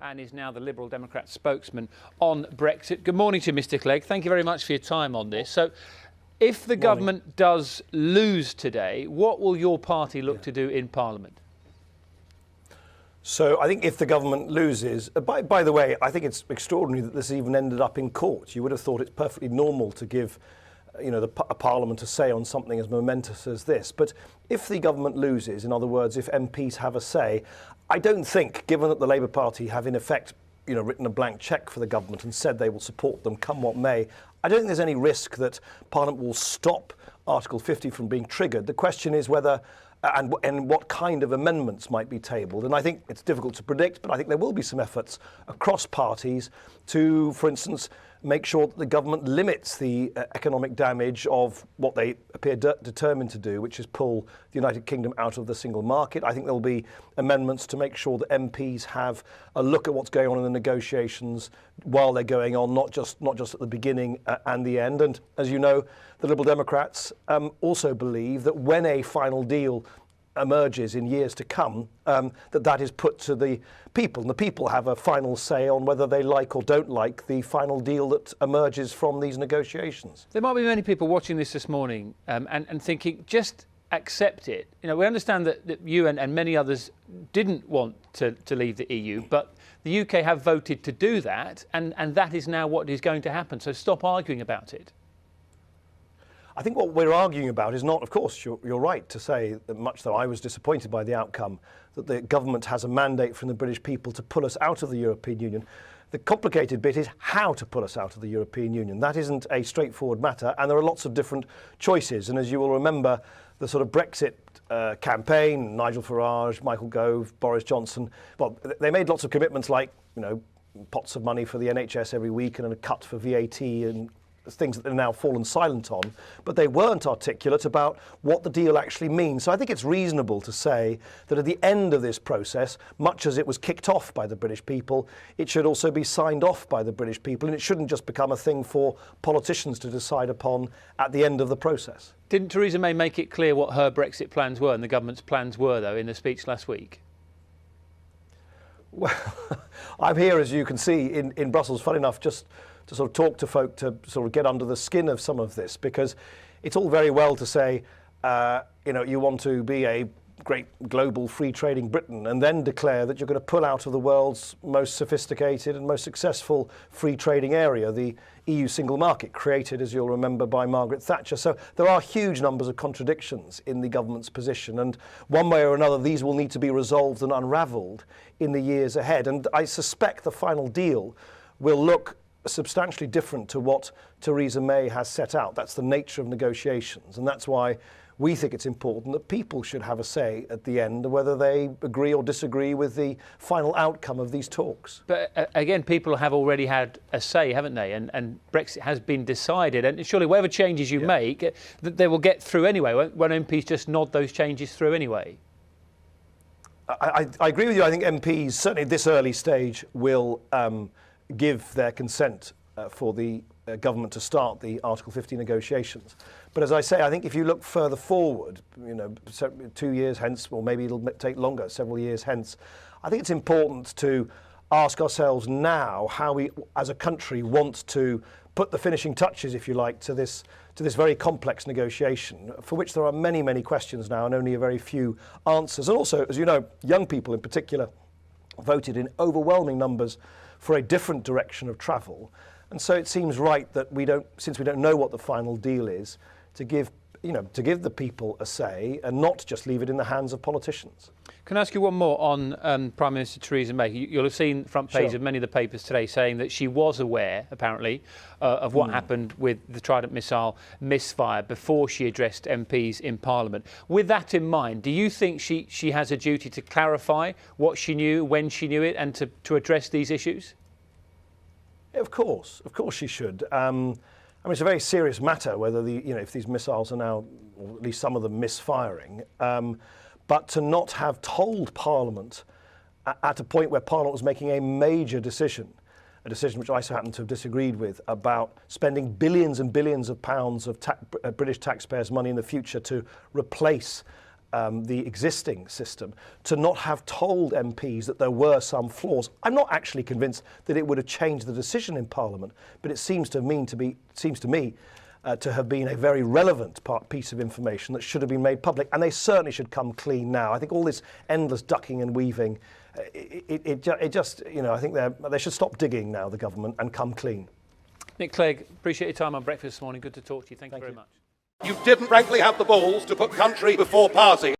And is now the Liberal Democrat spokesman on Brexit. Good morning to you, Mr. Clegg. Thank you very much for your time on this. So, if the government does lose today, what will your party look to do in Parliament? So I think if the government loses, by the way, I think it's extraordinary that this even ended up in court. You would have thought it's perfectly normal to give, a Parliament a say on something as momentous as this. But if the government loses, in other words, if MPs have a say, I don't think, given that the Labour Party have in effect, written a blank cheque for the government and said they will support them come what may, I don't think there's any risk that Parliament will stop Article 50 from being triggered. The question is whether and what kind of amendments might be tabled. And I think it's difficult to predict, but I think there will be some efforts across parties to, for instance, make sure that the government limits the economic damage of what they appear determined to do, which is pull the United Kingdom out of the single market. I think there will be amendments to make sure that MPs have a look at what's going on in the negotiations while they're going on, not just at the beginning and the end. And as you know, the Liberal Democrats also believe that when a final deal emerges in years to come, that is put to the people, and the people have a final say on whether they like or don't like the final deal that emerges from these negotiations. There might be many people watching this morning and thinking, just accept it. We understand that you and many others didn't want to leave the EU, but the UK have voted to do that, and that is now what is going to happen. So stop arguing about it. I think what we're arguing about is not, of course, you're right to say that much though I was disappointed by the outcome, that the government has a mandate from the British people to pull us out of the European Union. The complicated bit is how to pull us out of the European Union. That isn't a straightforward matter, and there are lots of different choices. And as you will remember, the sort of Brexit campaign, Nigel Farage, Michael Gove, Boris Johnson, well, they made lots of commitments like, pots of money for the NHS every week and a cut for VAT and things that they've now fallen silent on, but they weren't articulate about what the deal actually means. So I think it's reasonable to say that at the end of this process, much as it was kicked off by the British people, it should also be signed off by the British people, and it shouldn't just become a thing for politicians to decide upon at the end of the process. Didn't Theresa May make it clear what her Brexit plans were and the government's plans were, though, in the speech last week? Well, I'm here, as you can see, in Brussels, fun enough, just to sort of talk to folk to sort of get under the skin of some of this, because it's all very well to say, you want to be a great global free trading Britain and then declare that you're going to pull out of the world's most sophisticated and most successful free trading area, the EU single market, created, as you'll remember, by Margaret Thatcher. So there are huge numbers of contradictions in the government's position, and one way or another these will need to be resolved and unravelled in the years ahead. And I suspect the final deal will look substantially different to what Theresa May has set out. That's the nature of negotiations, and that's why we think it's important that people should have a say at the end, whether they agree or disagree with the final outcome of these talks. But again, people have already had a say, haven't they? And Brexit has been decided, and surely whatever changes you make, that they will get through anyway, when MPs just nod those changes through anyway. I agree with you. I think MPs, certainly at this early stage, will give their consent for the government to start the Article 50 negotiations. But as I say, I think if you look further forward, 2 years hence, or maybe it'll take longer, several years hence, I think it's important to ask ourselves now how we, as a country, want to put the finishing touches, if you like, to this very complex negotiation, for which there are many, many questions now and only a very few answers. And also, as you know, young people in particular voted in overwhelming numbers for a different direction of travel. And so it seems right that since we don't know what the final deal is, to give the people a say and not just leave it in the hands of politicians. Can I ask you one more on Prime Minister Theresa May? You'll have seen front page of many of the papers today saying that she was aware, apparently, of what happened with the Trident missile misfire before she addressed MPs in Parliament. With that in mind, do you think she has a duty to clarify what she knew, when she knew it, and to address these issues? Of course she should. It's a very serious matter whether if these missiles are now, or at least some of them, misfiring. But to not have told Parliament at a point where Parliament was making a major decision, a decision which I so happen to have disagreed with, about spending billions and billions of pounds of British taxpayers' money in the future to replace the existing system, to not have told MPs that there were some flaws. I'm not actually convinced that it would have changed the decision in Parliament, but it seems to me to have been a very relevant piece of information that should have been made public, and they certainly should come clean now. I think all this endless ducking and weaving, it just, you know, I think they should stop digging now, the government, and come clean. Nick Clegg, appreciate your time on Breakfast this morning. Good to talk to you. Thank you very much. You didn't, frankly, have the balls to put country before party.